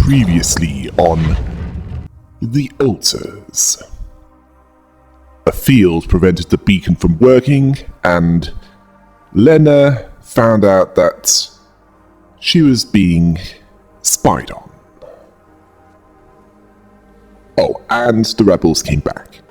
Previously on the altars. A field prevented the beacon from working, and Lena found out that she was being spied on. Oh, and the rebels came back.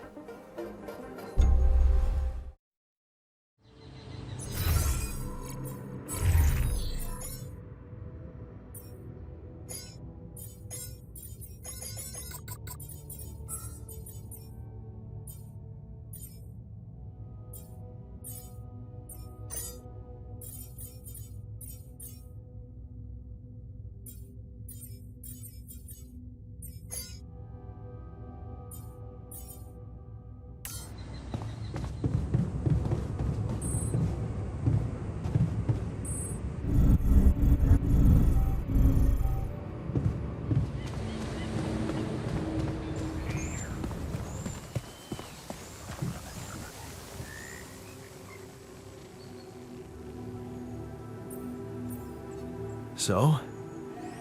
So,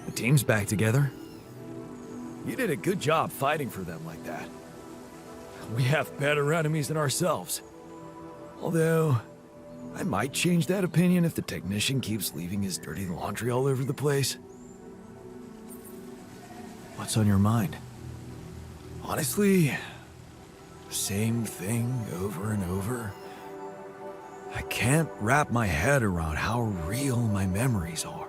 the team's back together. You did a good job fighting for them like that. We have better enemies than ourselves. Although, I might change that opinion if the technician keeps leaving his dirty laundry all over the place. What's on your mind? Honestly, same thing over and over. I can't wrap my head around how real my memories are.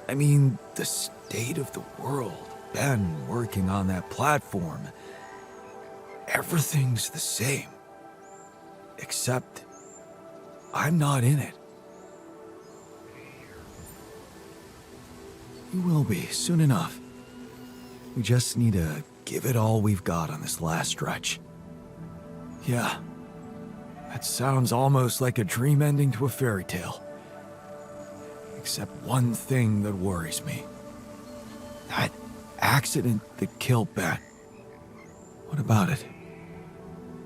I mean, the state of the world, Ben working on that platform. Everything's the same. Except, I'm not in it. You will be, soon enough. We just need to give it all we've got on this last stretch. Yeah, that sounds almost like a dream ending to a fairy tale. Except one thing that worries me. That accident that killed Ben. What about it?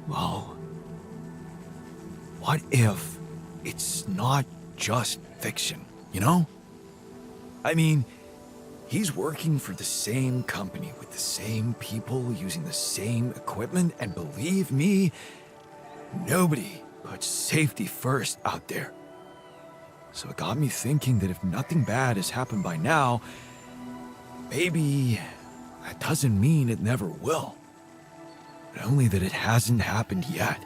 Well, what if it's not just fiction, you know? I mean, he's working for the same company with the same people using the same equipment, and believe me, nobody puts safety first out there. So it got me thinking that if nothing bad has happened by now, maybe that doesn't mean it never will. But only that it hasn't happened yet.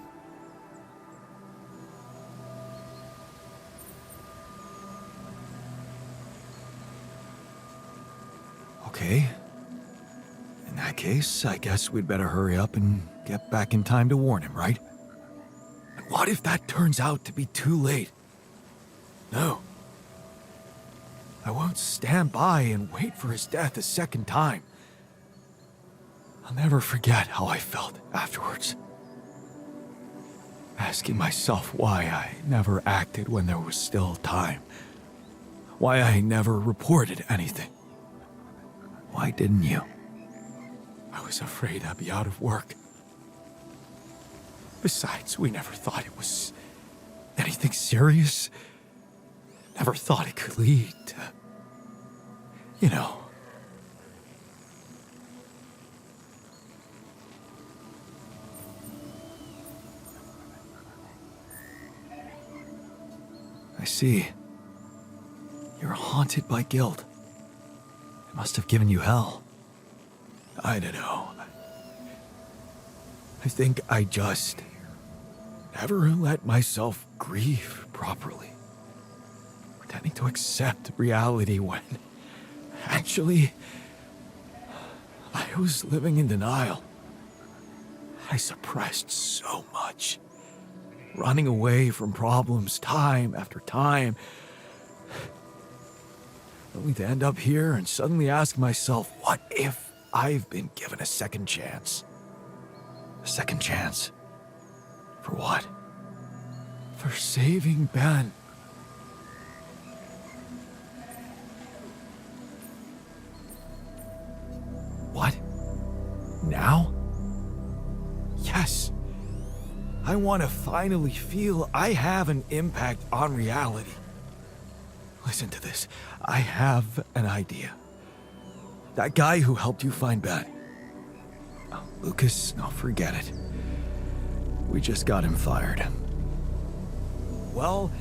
Okay. In that case, I guess we'd better hurry up and get back in time to warn him, right? And what if that turns out to be too late? No. I won't stand by and wait for his death a second time. I'll never forget how I felt afterwards. Asking myself why I never acted when there was still time. Why I never reported anything. Why didn't you? I was afraid I'd be out of work. Besides, we never thought it was anything serious. Never thought it could lead to, you know. I see. You're haunted by guilt. It must have given you hell. I don't know. I think I just never let myself grieve properly. Pretending to accept reality when, actually, I was living in denial. I suppressed so much. Running away from problems time after time. Only to end up here and suddenly ask myself, what if I've been given a second chance? A second chance? For what? For saving Ben. What? Now? Yes. I want to finally feel I have an impact on reality. Listen to this. I have an idea. That guy who helped you find Ben. Oh, Lucas, no, forget it. We just got him fired. Well,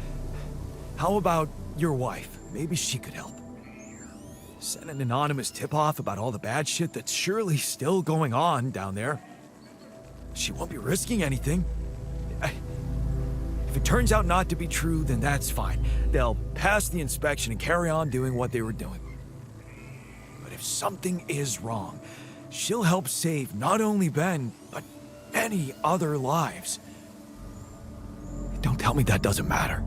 how about your wife? Maybe she could help. Send an anonymous tip-off about all the bad shit that's surely still going on down there. She won't be risking anything. If it turns out not to be true, then that's fine. They'll pass the inspection and carry on doing what they were doing. But if something is wrong, she'll help save not only Ben, but many other lives. Don't tell me that doesn't matter.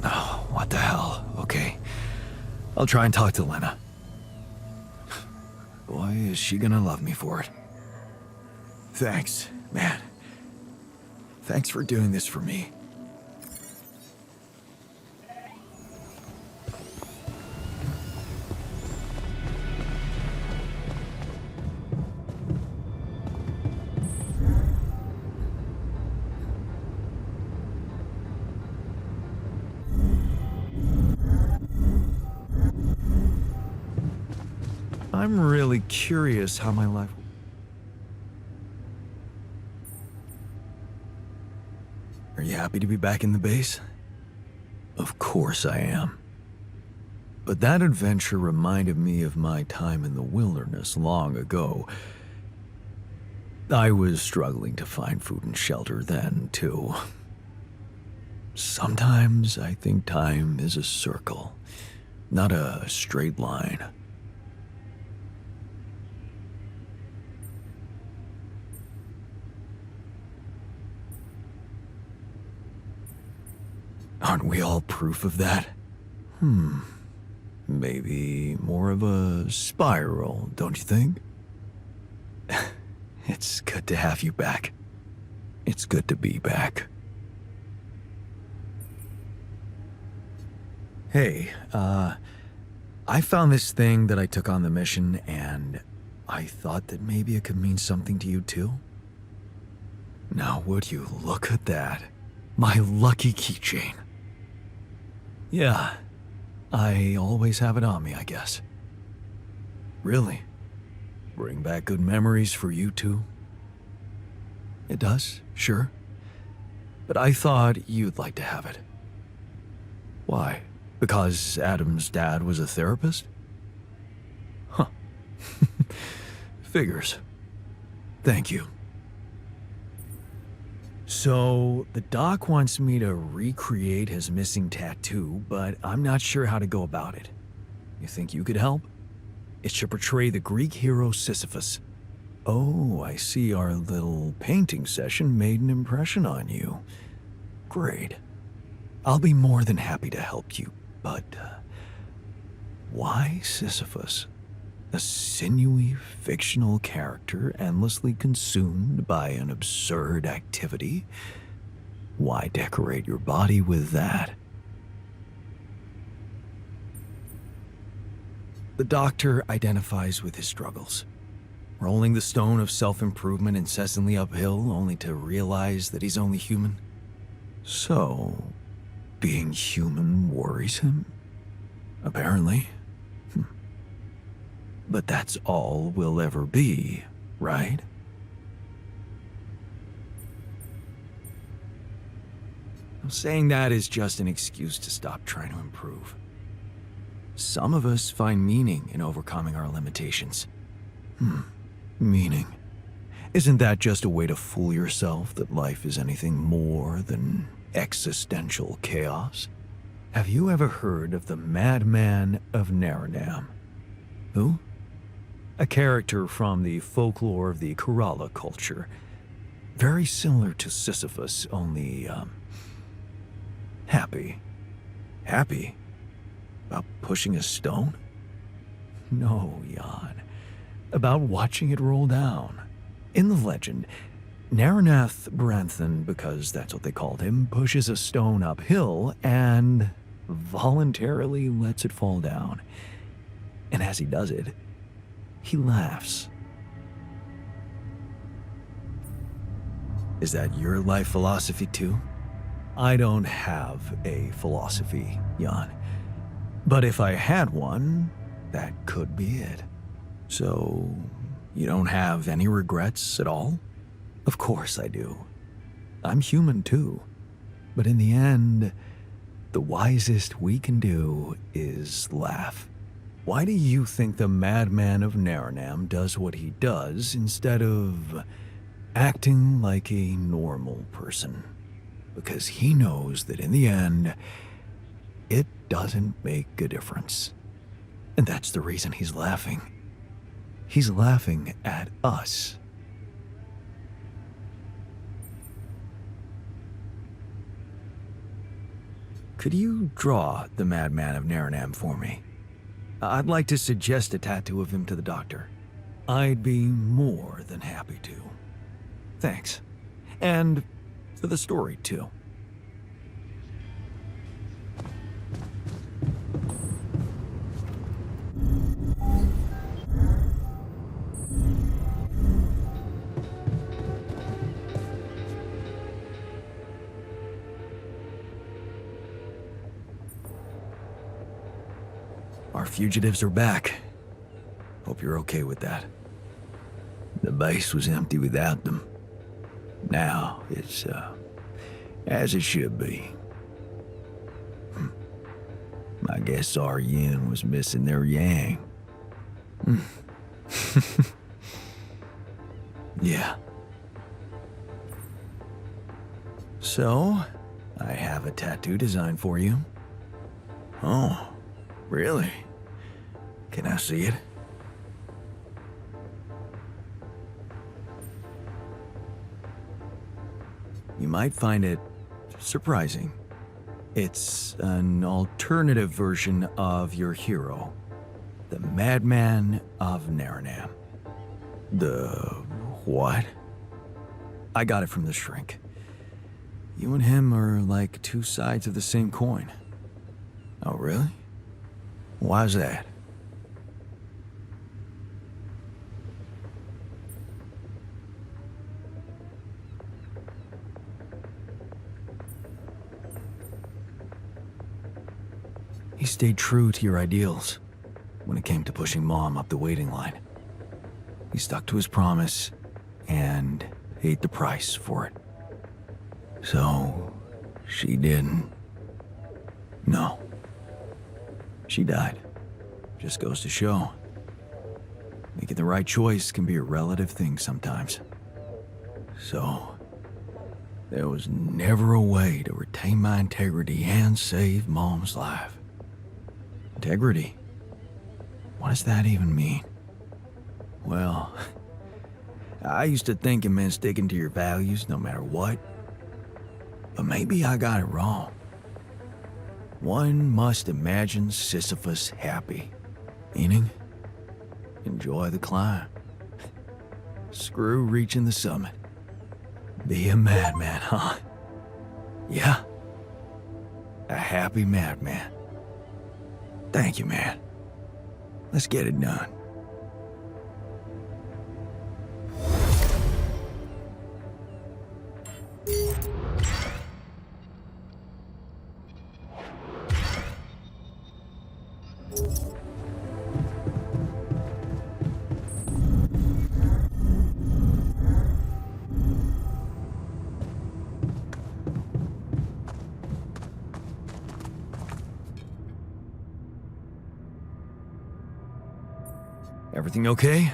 Oh, what the hell? Okay. I'll try and talk to Lena. Boy, is she gonna love me for it. Thanks, man. Thanks for doing this for me. I'm really curious how my life... Are you happy to be back in the base? Of course I am. But that adventure reminded me of my time in the wilderness long ago. I was struggling to find food and shelter then, too. Sometimes I think time is a circle, not a straight line. Aren't we all proof of that? Maybe more of a spiral, don't you think? It's good to have you back. It's good to be back. Hey, I found this thing that I took on the mission, and I thought that maybe it could mean something to you too. Now would you look at that? My lucky keychain. Yeah, I always have it on me, I guess. Really? Bring back good memories for you too? It does, sure. But I thought you'd like to have it. Why? Because Adam's dad was a therapist? Huh. Figures. Thank you. So, the doc wants me to recreate his missing tattoo, but I'm not sure how to go about it. You think you could help? It should portray the Greek hero Sisyphus. Oh, I see our little painting session made an impression on you. Great. I'll be more than happy to help you, but why Sisyphus? A sinewy, fictional character endlessly consumed by an absurd activity? Why decorate your body with that? The doctor identifies with his struggles, rolling the stone of self-improvement incessantly uphill only to realize that he's only human. So, being human worries him? Apparently. But that's all we'll ever be, right? Saying that is just an excuse to stop trying to improve. Some of us find meaning in overcoming our limitations. Meaning. Isn't that just a way to fool yourself that life is anything more than existential chaos? Have you ever heard of the Madman of Naranam? Who? A character from the folklore of the Kerala culture. Very similar to Sisyphus, only, happy. Happy? About pushing a stone? No, Jan. About watching it roll down. In the legend, Naranath Branthan, because that's what they called him, pushes a stone uphill and voluntarily lets it fall down. And as he does it, he laughs. Is that your life philosophy too? I don't have a philosophy, Jan. But if I had one, that could be it. So, you don't have any regrets at all? Of course I do. I'm human too. But in the end, the wisest we can do is laugh. Why do you think the madman of Naranam does what he does instead of acting like a normal person? Because he knows that in the end, it doesn't make a difference. And that's the reason he's laughing. He's laughing at us. Could you draw the madman of Naranam for me? I'd like to suggest a tattoo of him to the doctor. I'd be more than happy to. Thanks. And for the story, too. Our fugitives are back. Hope you're okay with that. The base was empty without them. Now it's, as it should be. I guess our yin was missing their yang. Yeah. So, I have a tattoo design for you. Oh, really? Can I see it? You might find it surprising. It's an alternative version of your hero, the Madman of Naranam. The what? I got it from the shrink. You and him are like two sides of the same coin. Oh, really? Why's that? He stayed true to your ideals when it came to pushing Mom up the waiting line. He stuck to his promise and paid the price for it. So, she didn't. No. She died. Just goes to show. Making the right choice can be a relative thing sometimes. So, there was never a way to retain my integrity and save Mom's life. Integrity? What does that even mean? Well, I used to think it meant sticking to your values no matter what. But maybe I got it wrong. One must imagine Sisyphus happy. Meaning, enjoy the climb. Screw reaching the summit. Be a madman, huh? Yeah. A happy madman. Thank you, man. Let's get it done. Everything okay?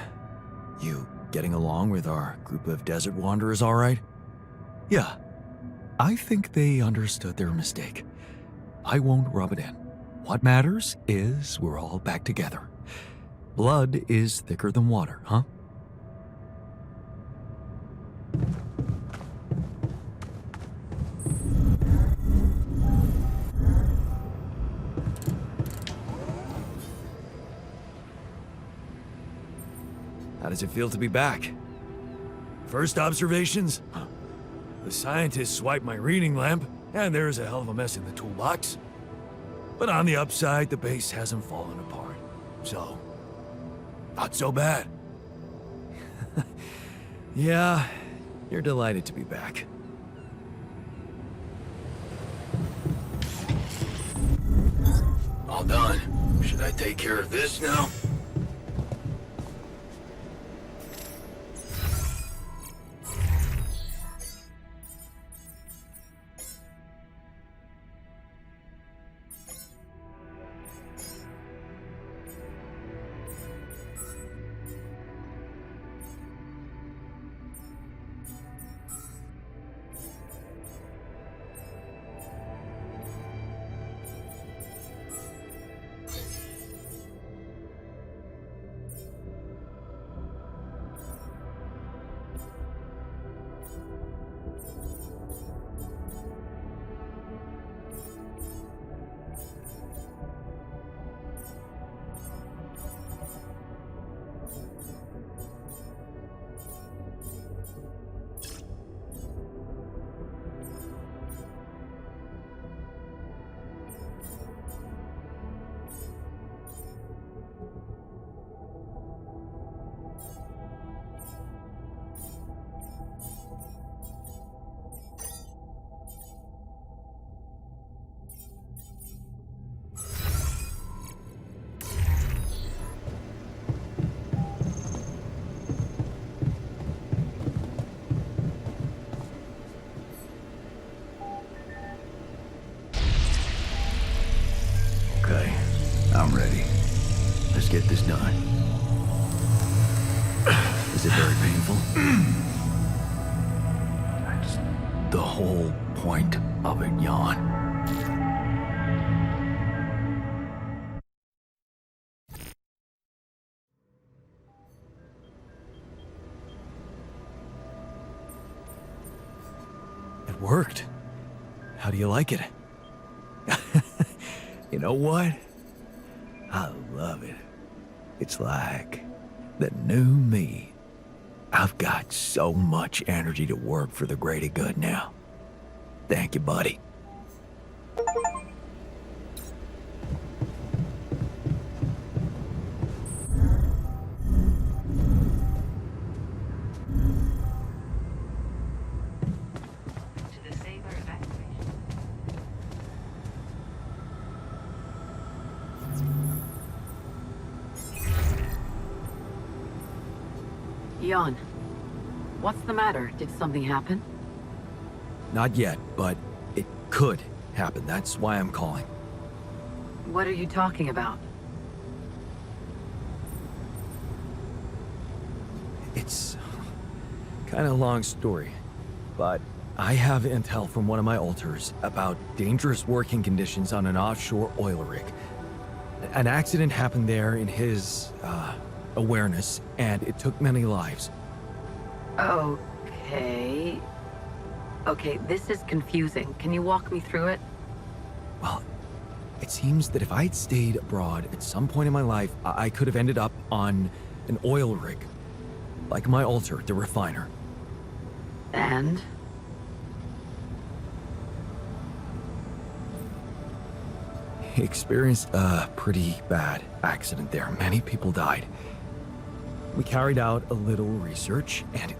You getting along with our group of desert wanderers all right? Yeah. I think they understood their mistake. I won't rub it in. What matters is we're all back together. Blood is thicker than water, huh? How does it feel to be back? First observations? The scientists swiped my reading lamp, and there's a hell of a mess in the toolbox. But on the upside, the base hasn't fallen apart. So, not so bad. Yeah, you're delighted to be back. all done. Should I take care of this now? Okay, I'm ready. Let's get this done. Is it very painful? That's the whole point of it, Jan. It worked. How do you like it? You know what? I love it. It's like the new me. I've got so much energy to work for the greater good now. Thank you, buddy. Jan, what's the matter? Did something happen? Not yet, but it could happen. That's why I'm calling. What are you talking about? It's kind of a long story, but I have intel from one of my alters about dangerous working conditions on an offshore oil rig. An accident happened there in his, awareness, and it took many lives. Okay, this is confusing. Can you walk me through it? Well, it seems that if I'd stayed abroad at some point in my life, I could have ended up on an oil rig. Like my alter, the refiner. And? He experienced a pretty bad accident there. Many people died. We carried out a little research, and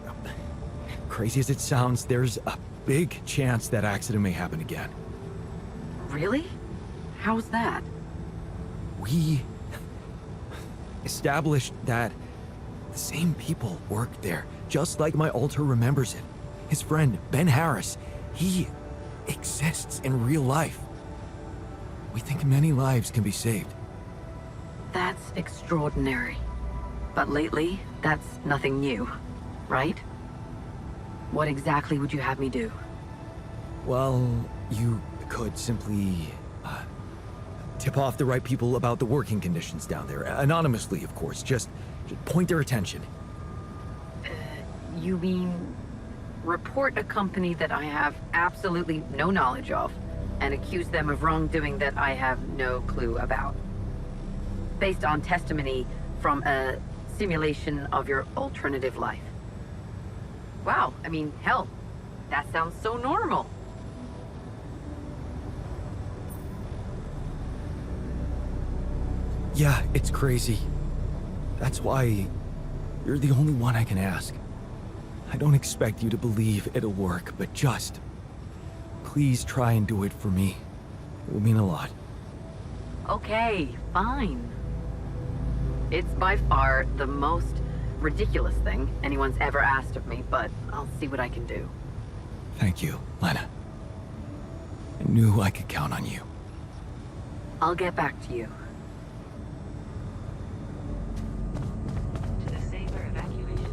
crazy as it sounds, there's a big chance that accident may happen again. Really? How's that? We established that the same people worked there, just like my alter remembers it. His friend, Ben Harris, he exists in real life. We think many lives can be saved. That's extraordinary. But lately, that's nothing new, right? What exactly would you have me do? Well, you could simply tip off the right people about the working conditions down there. Anonymously, of course. Just point their attention. You mean report a company that I have absolutely no knowledge of and accuse them of wrongdoing that I have no clue about? Based on testimony from a simulation of your alternative life. Wow, I mean, hell, that sounds so normal. Yeah, it's crazy. That's why you're the only one I can ask. I don't expect you to believe it'll work, but just please try and do it for me. It will mean a lot. Okay, fine. It's by far the most ridiculous thing anyone's ever asked of me, but I'll see what I can do. Thank you, Lena. I knew I could count on you. I'll get back to you. To the safer evacuation.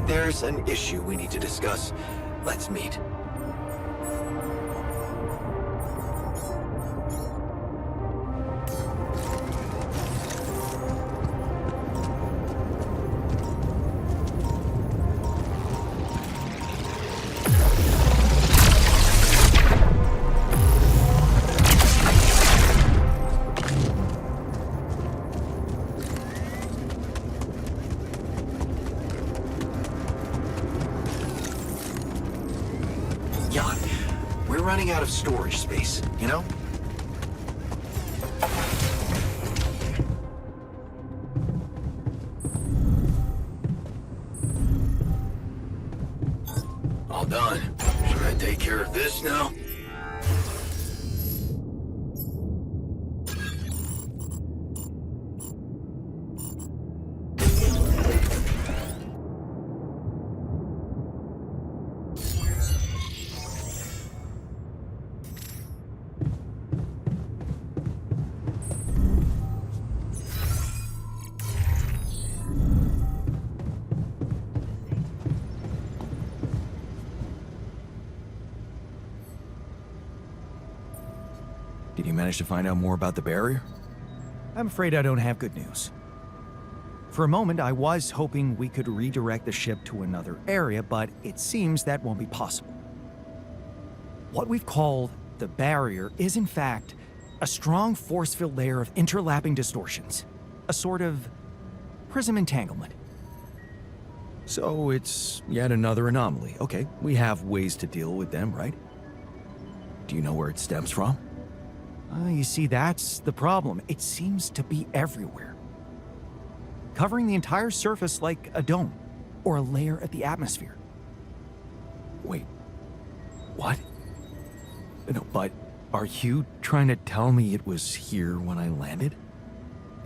There's an issue we need to discuss. Let's meet. We're running out of storage space, you know? All done. Should I take care of this now? Did you manage to find out more about the barrier? I'm afraid I don't have good news. For a moment, I was hoping we could redirect the ship to another area, but it seems that won't be possible. What we've called the barrier is, in fact, a strong force-filled layer of interlapping distortions. A sort of prism entanglement. So it's yet another anomaly. Okay, we have ways to deal with them, right? Do you know where it stems from? You see, that's the problem. It seems to be everywhere. Covering the entire surface like a dome, or a layer of the atmosphere. Wait, what? No, but are you trying to tell me it was here when I landed?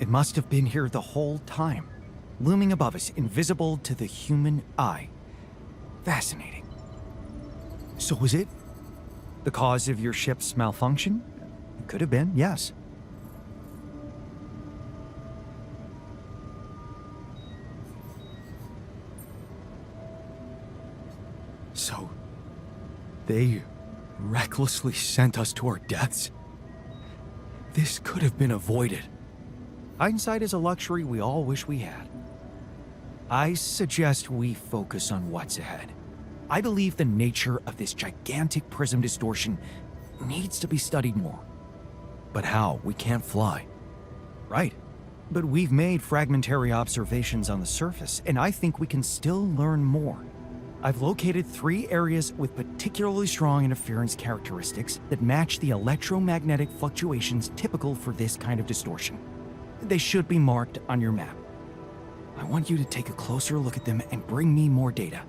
It must have been here the whole time. looming above us, invisible to the human eye. Fascinating. So was it the cause of your ship's malfunction? It could have been, yes. So, they recklessly sent us to our deaths? This could have been avoided. Hindsight is a luxury we all wish we had. I suggest we focus on what's ahead. I believe the nature of this gigantic prism distortion needs to be studied more. But how? We can't fly. Right. But we've made fragmentary observations on the surface, and I think we can still learn more. I've located 3 areas with particularly strong interference characteristics that match the electromagnetic fluctuations typical for this kind of distortion. They should be marked on your map. I want you to take a closer look at them and bring me more data.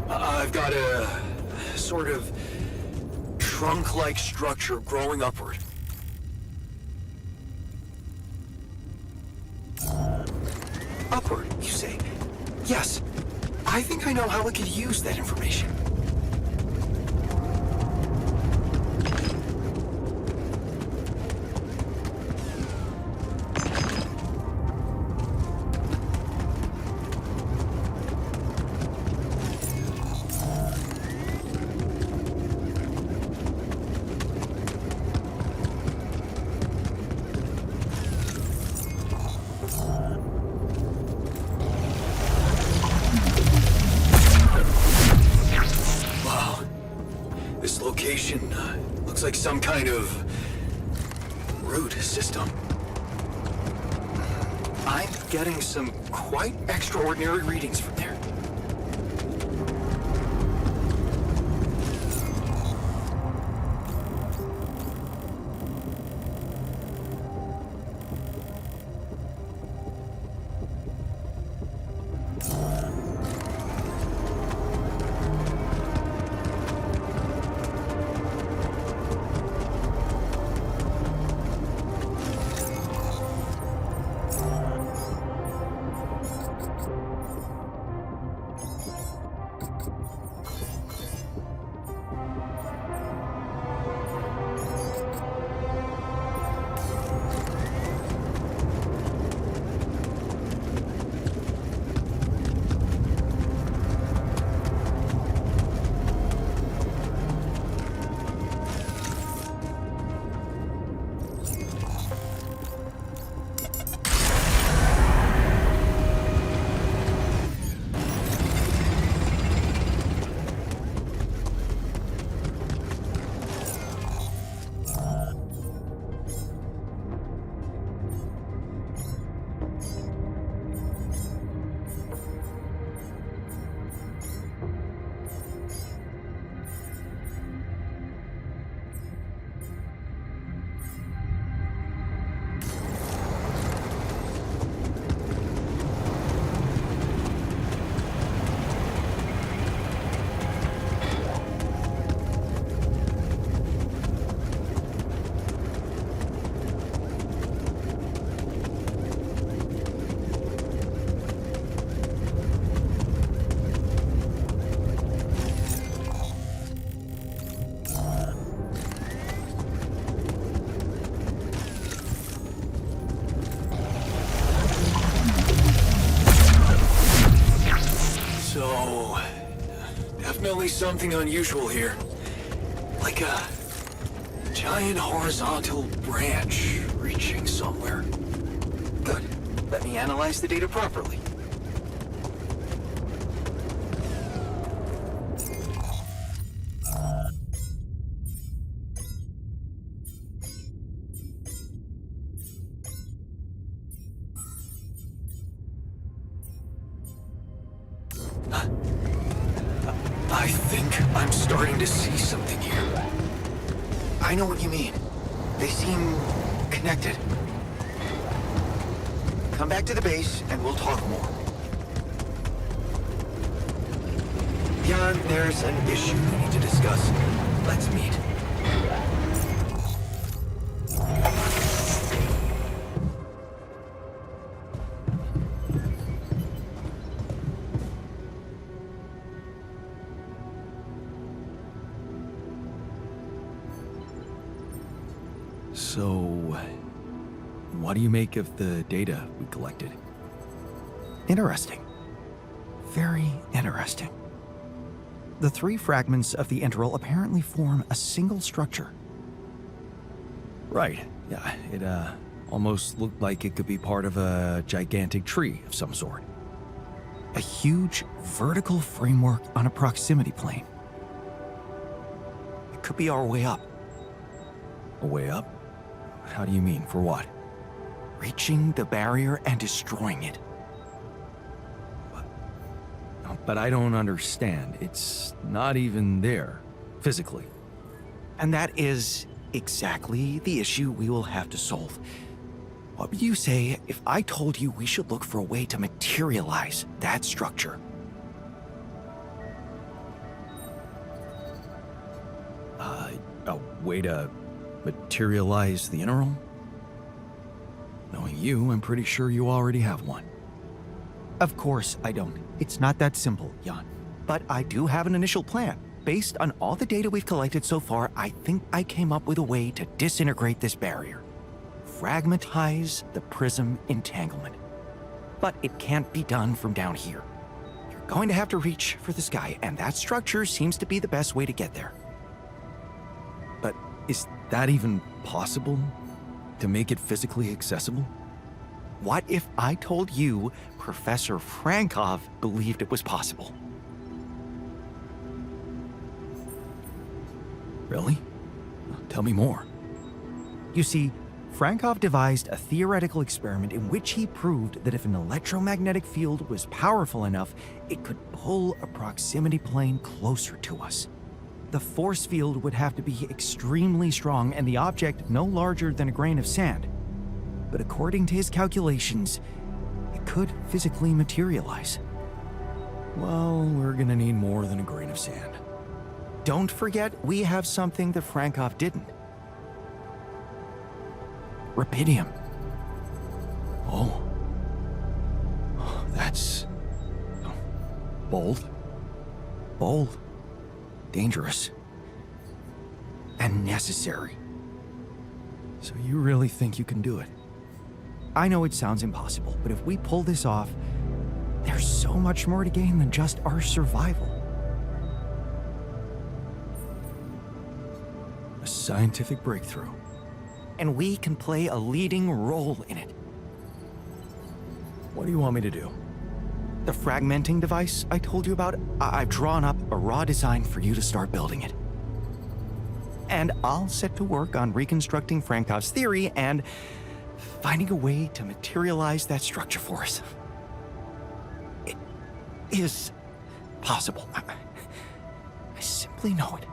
I've got a sort of trunk-like structure growing upward. Upward, you say? Yes. I think I know how we could use that information. Looks like some kind of root system. I'm getting some quite extraordinary readings from there. definitely something unusual here. Like a giant horizontal branch reaching somewhere. Good. Let me analyze the data properly. I think I'm starting to see something here. I know what you mean. They seem connected. Come back to the base and we'll talk more. Jan, there's an issue we need to discuss. Let's meet. So, what do you make of the data we collected? Interesting. Very interesting. The three fragments of the interval apparently form a single structure. Right. Yeah, it almost looked like it could be part of a gigantic tree of some sort. A huge vertical framework on a proximity plane. It could be our way up. A way up? How do you mean? For what? Reaching the barrier and destroying it. But I don't understand. It's not even there, physically. And that is exactly the issue we will have to solve. What would you say if I told you we should look for a way to materialize that structure? A way to materialize the interim? Knowing you, I'm pretty sure you already have one. Of course I don't. It's not that simple, Jan. But I do have an initial plan. Based on all the data we've collected so far, I think I came up with a way to disintegrate this barrier. Fragmentize the prism entanglement. But it can't be done from down here. You're going to have to reach for the sky, and that structure seems to be the best way to get there. But is that even possible? To make it physically accessible? What if I told you Professor Frankov believed it was possible? Really? Tell me more. You see, Frankov devised a theoretical experiment in which he proved that if an electromagnetic field was powerful enough, it could pull a proximity plane closer to us. The force field would have to be extremely strong and the object no larger than a grain of sand. But according to his calculations, it could physically materialize. Well, we're gonna need more than a grain of sand. Don't forget, we have something that Frankov didn't. Rubidium. Oh. That's... bold. Bold. Dangerous. And necessary. So you really think you can do it? I know it sounds impossible, but if we pull this off, there's so much more to gain than just our survival. A scientific breakthrough. And we can play a leading role in it. What do you want me to do? The fragmenting device I told you about, I've drawn up a raw design for you to start building it. And I'll set to work on reconstructing Frankov's theory and finding a way to materialize that structure for us. It is possible. I simply know it.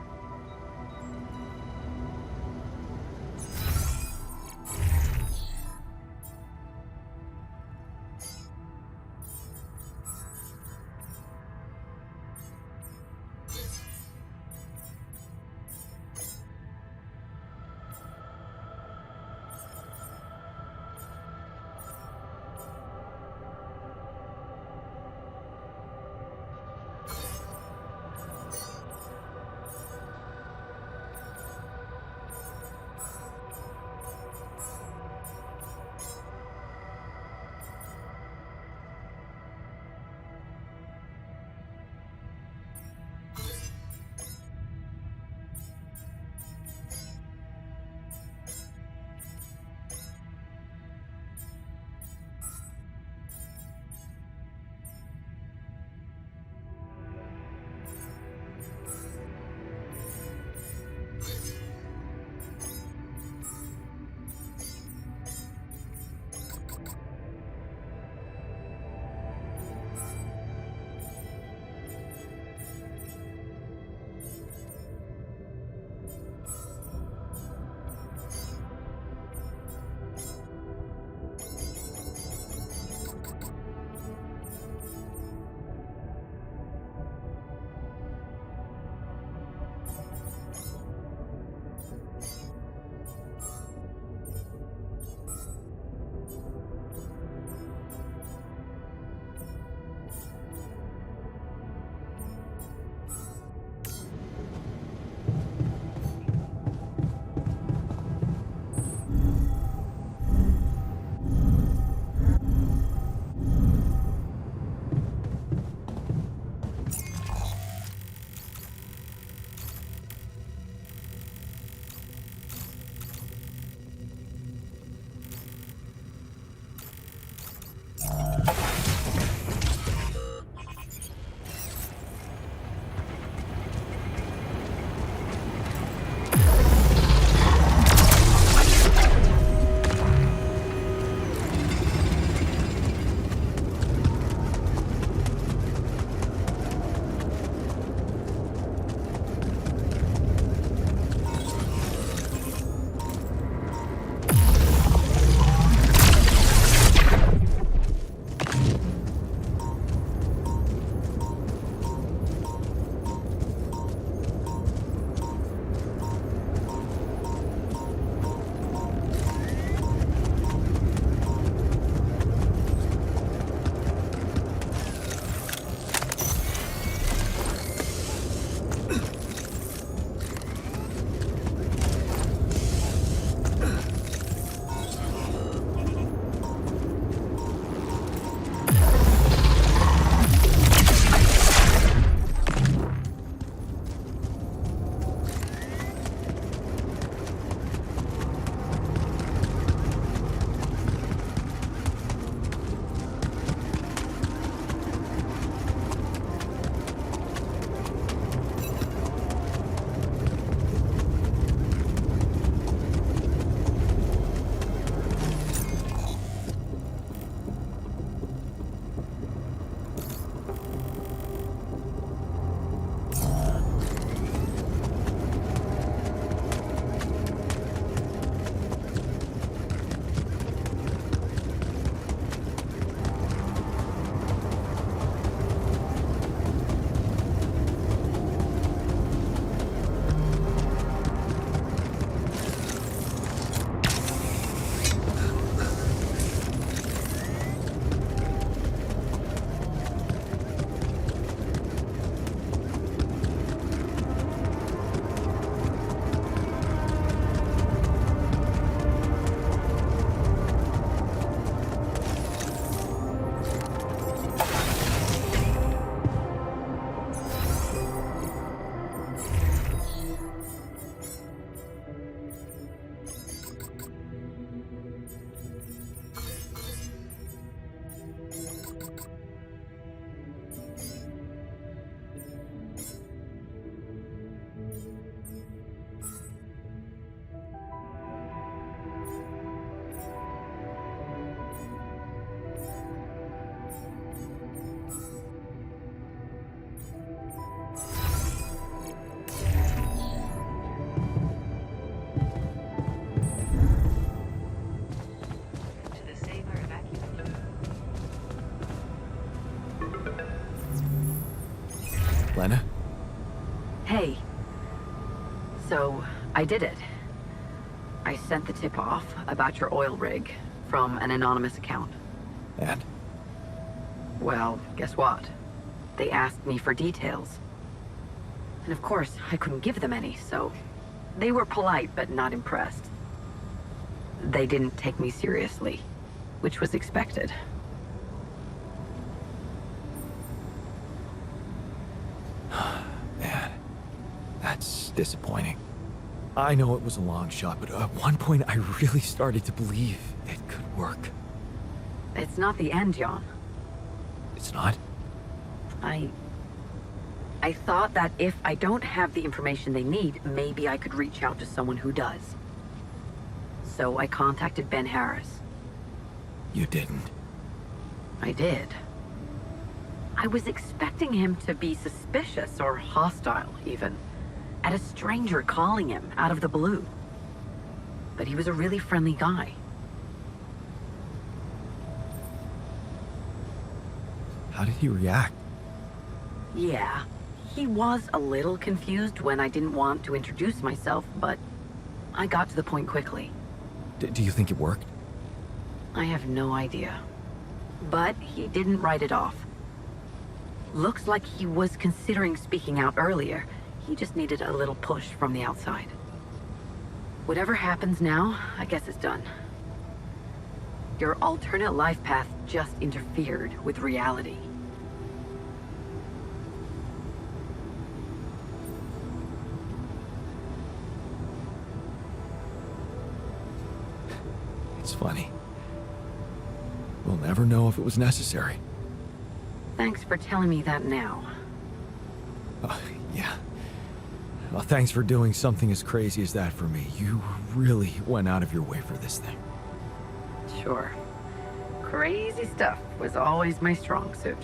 Lena? Hey. So, I did it. I sent the tip off about your oil rig from an anonymous account. And? Well, guess what? They asked me for details. And of course, I couldn't give them any, so they were polite but not impressed. They didn't take me seriously, which was expected. Man, that's disappointing. I know it was a long shot, but at one point I really started to believe it could work. It's not the end, John. It's not? I thought that if I don't have the information they need, maybe I could reach out to someone who does. So I contacted Ben Harris. You didn't. I did. I was expecting him to be suspicious or hostile, even, at a stranger calling him out of the blue. But he was a really friendly guy. How did he react? Yeah, he was a little confused when I didn't want to introduce myself, but I got to the point quickly. Do you think it worked? I have no idea. But he didn't write it off. Looks like he was considering speaking out earlier. He just needed a little push from the outside. Whatever happens now, I guess it's done. Your alternate life path just interfered with reality. It's funny. We'll never know if it was necessary. Thanks for telling me that now. Yeah. Well, thanks for doing something as crazy as that for me. You really went out of your way for this thing. Sure. Crazy stuff was always my strong suit.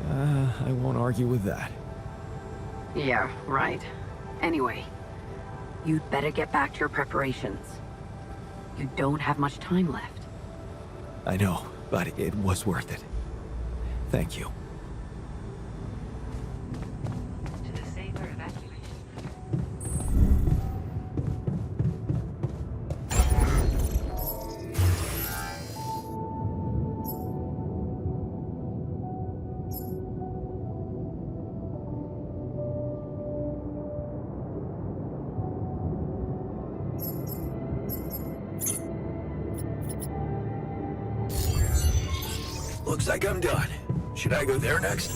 I won't argue with that. Yeah, right. Anyway, you'd better get back to your preparations. You don't have much time left. I know, but it was worth it. Thank you. To the safer evacuation. Looks like I'm done. Should I go there next?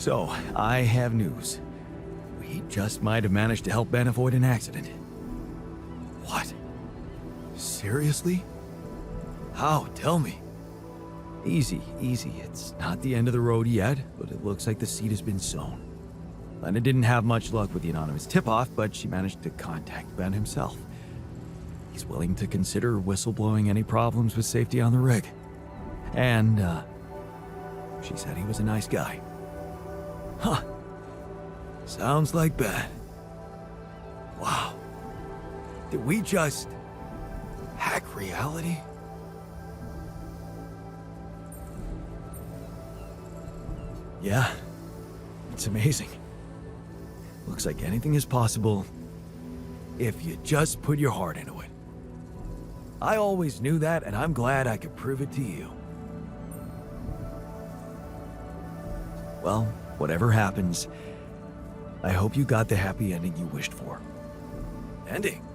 So, I have news. We just might have managed to help Ben avoid an accident. What? Seriously? How? Tell me. Easy, easy. It's not the end of the road yet, but it looks like the seed has been sown. Lena didn't have much luck with the anonymous tip-off, but she managed to contact Ben himself. He's willing to consider whistleblowing any problems with safety on the rig. And, she said he was a nice guy. Huh. Sounds like Ben. Wow. Did we just hack reality? Yeah, it's amazing. Looks like anything is possible if you just put your heart into it. I always knew that, and I'm glad I could prove it to you. Well, whatever happens, I hope you got the happy ending you wished for. Ending?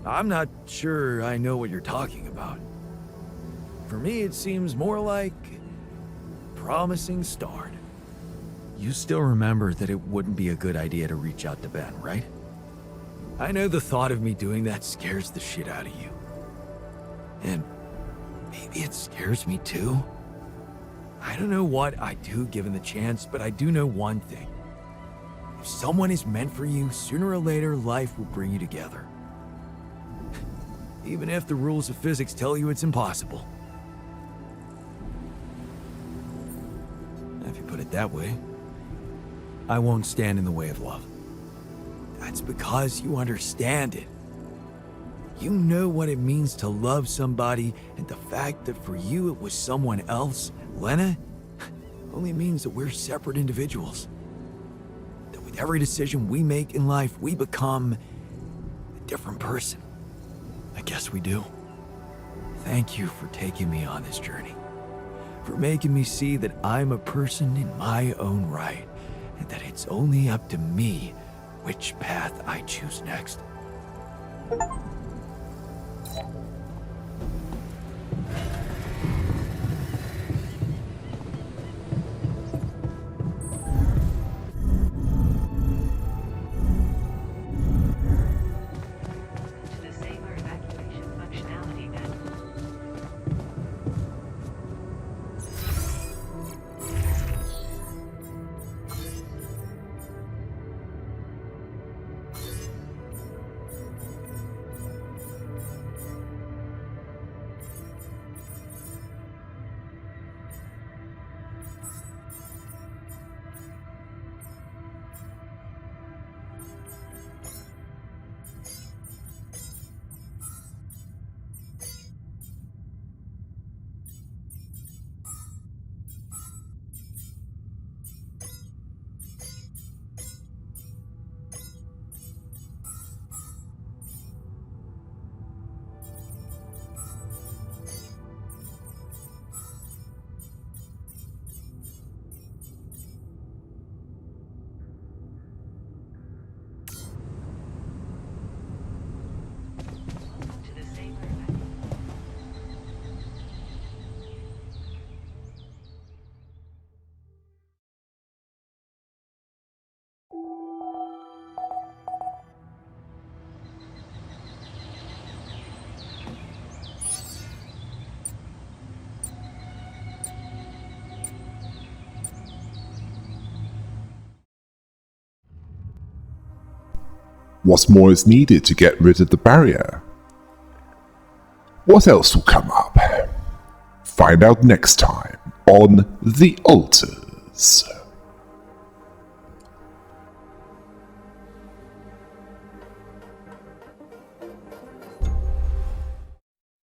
I'm not sure I know what you're talking about. For me, it seems more like promising start. You still remember that it wouldn't be a good idea to reach out to Ben, right? I know the thought of me doing that scares the shit out of you. And maybe it scares me too. I don't know what I'd do given the chance, but I do know one thing. If someone is meant for you, sooner or later life will bring you together. Even if the rules of physics tell you it's impossible. If you put it that way, I won't stand in the way of love. That's because you understand it. You know what it means to love somebody, and the fact that for you it was someone else, Lena, only means that we're separate individuals. That with every decision we make in life, we become a different person. I guess we do. Thank you for taking me on this journey. For making me see that I'm a person in my own right, and that it's only up to me which path I choose next. What more is needed to get rid of the barrier? What else will come up? Find out next time on The Alters.